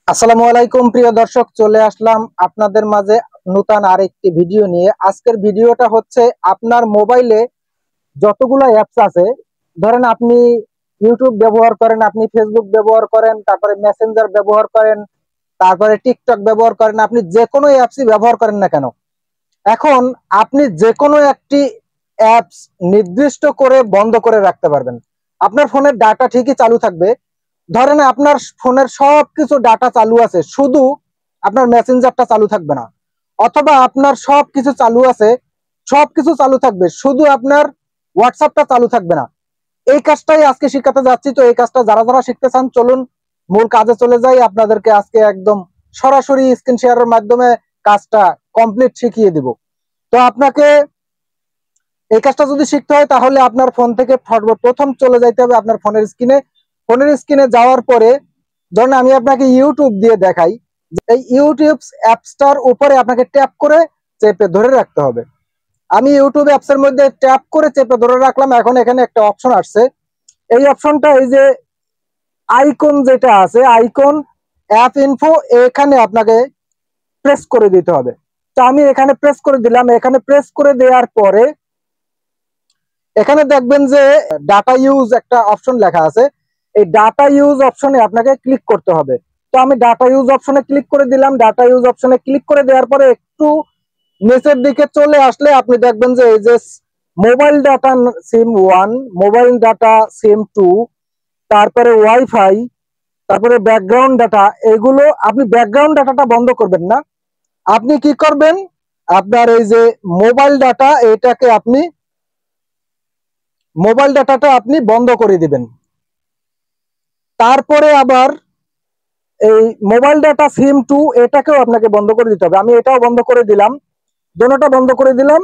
আসসালামু আলাইকুম প্রিয় দর্শক, চলে আসলাম আপনাদের মাঝে নতুন আরেকটি ভিডিও নিয়ে। আজকের ভিডিওটা হচ্ছে আপনার মোবাইলে যতগুলো অ্যাপস আছে, ধরেন আপনি ইউটিউব ব্যবহার করেন, আপনি ফেসবুক ব্যবহার করেন, তারপরে মেসেঞ্জার ব্যবহার করেন, তারপরে টিকটক ব্যবহার করেন, আপনি যে কোনো অ্যাপসই ব্যবহার করেন না কেন, এখন আপনি যে কোনো একটি অ্যাপস নির্দিষ্ট করে বন্ধ করে রাখতে পারবেন। আপনার ফোনের ডাটা ঠিকই চালু থাকবে। ধরেন আপনার ফোনের সবকিছু ডাটা চালু আছে, শুধু আপনার মেসেঞ্জারটা চালু থাকবে না, অথবা আপনার সবকিছু চালু আছে, সবকিছু চালু থাকবে, শুধু আপনার হোয়াটসঅ্যাপটা চালু থাকবে না। এই কাজটাই আজকে শিখাতে যাচ্ছি। তো এই কাজটা যারা যারা শিখতে চান, চলুন মূল কাজে চলে যাই। আপনাদেরকে আজকে একদম সরাসরি স্ক্রিন শেয়ারের মাধ্যমে কাজটা কমপ্লিট শিখিয়ে দিব। তো আপনাকে এই কাজটা যদি শিখতে হয়, তাহলে আপনার ফোন থেকে সর্বপ্রথম চলে যাইতে হবে আপনার ফোনের স্ক্রিনে। ফোনের স্ক্রিনে যাওয়ার পরে ধরুন আমি আপনাকে ইউটিউব দিয়ে দেখাই, এই ইউটিউব অ্যাপসটার উপরে আপনাকে ট্যাপ করে চেপে ধরে রাখতে হবে। আমি ইউটিউব অ্যাপসের মধ্যে ট্যাপ করে চেপে ধরে রাখলাম। এখন এখানে একটা অপশন আসছে, এই অপশনটা এই যে আইকন যেটা আছে, আইকন অ্যাপ ইনফো, এখানে আপনাকে প্রেস করে দিতে হবে। তো আমি এখানে প্রেস করে দিলাম। এখানে প্রেস করে দেওয়ার পরে এখানে দেখবেন যে ডাটা ইউজ একটা অপশন লেখা আছে, এই ডাটা ইউজ অপশনে আপনাকে ক্লিক করতে হবে। তো আমি ডাটা ইউজ অপশনে ক্লিক করে দিলাম। ডাটা ইউজ অপশনে ক্লিক করে দেওয়ার পরে একটু নিচের দিকে চলে আসলে আপনি দেখবেন যে এই যে মোবাইল ডাটা সিম 1, মোবাইল ডাটা সিম 2, তারপরে ওয়াইফাই, তারপরে ব্যাকগ্রাউন্ড ডাটা, এগুলো আপনি ব্যাকগ্রাউন্ড ডাটাটা বন্ধ করবেন না। আপনি কি করবেন, আপনার এই যে মোবাইল ডাটা, এটাকে আপনি মোবাইল ডাটাটা আপনি বন্ধ করে দিবেন। তারপরে আবার এই মোবাইল ডাটা সিম 2, এটাকেও আপনাকে বন্ধ করে দিতে হবে। আমি এটাও বন্ধ করে দিলাম, দুটোটা বন্ধ করে দিলাম।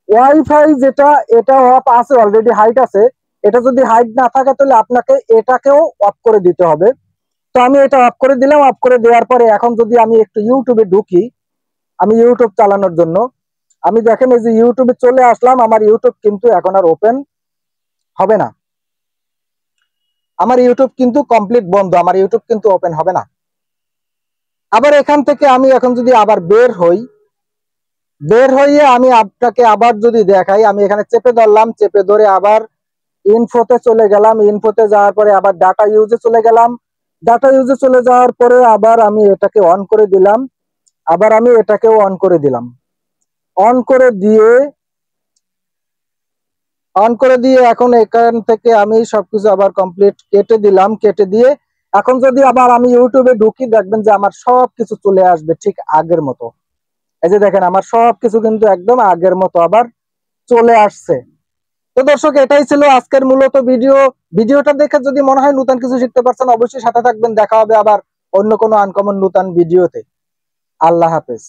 ওয়াইফাই যেটা, এটা অফ আছে অলরেডি, হাইট আছে। এটা যদি হাইট না থাকে তাহলে আপনাকে এটাকেও অফ করে দিতে হবে। তো আমি এটা অফ করে দিলাম। অফ করে দেওয়ার পরে এখন যদি আমি একটু ইউটিউবে ঢুকি, আমি ইউটিউব চালানোর জন্য, আমি দেখেন এই যে ইউটিউবে চলে আসলাম। আমার ইউটিউব কিন্তু এখন আর ওপেন হবে না, আমার ইউটিউব কিন্তু কমপ্লিট বন্ধ, আমার ইউটিউব কিন্তু ওপেন হবে না। আবার এখান থেকে আমি এখন যদি আবার বের হই, বের হইয়ে আমি আপনাকে আবার যদি দেখাই, আমি এখানে চেপে ধরলাম, চেপে ধরে আবার ইনফোতে চলে গেলাম। ইনফোতে যাওয়ার পরে আবার ডাটা ইউজে চলে গেলাম। ডাটা ইউজে চলে যাওয়ার পরে আবার আমি এটাকে অন করে দিলাম, আবার আমি এটাকেও অন করে দিলাম। অন করে দিয়ে এখন এখান থেকে আমি সবকিছু আবার কমপ্লিট কেটে দিলাম। কেটে দিয়ে এখন যদি আবার আমি ইউটিউবে ঢুকি, দেখবেন যে আমার সবকিছু চলে আসবে ঠিক আগের মতো। এই যে দেখেন আমার সবকিছু কিন্তু একদম আগের মতো আবার চলে আসছে। তো দর্শক, এটাই ছিল আজকের মূলত ভিডিওটা দেখে যদি মনে হয় নতুন কিছু শিখতে পারছেন, অবশ্যই সাথে থাকবেন। দেখা হবে আবার অন্য কোনো আনকমন নতুন ভিডিওতে। আল্লাহ হাফেজ।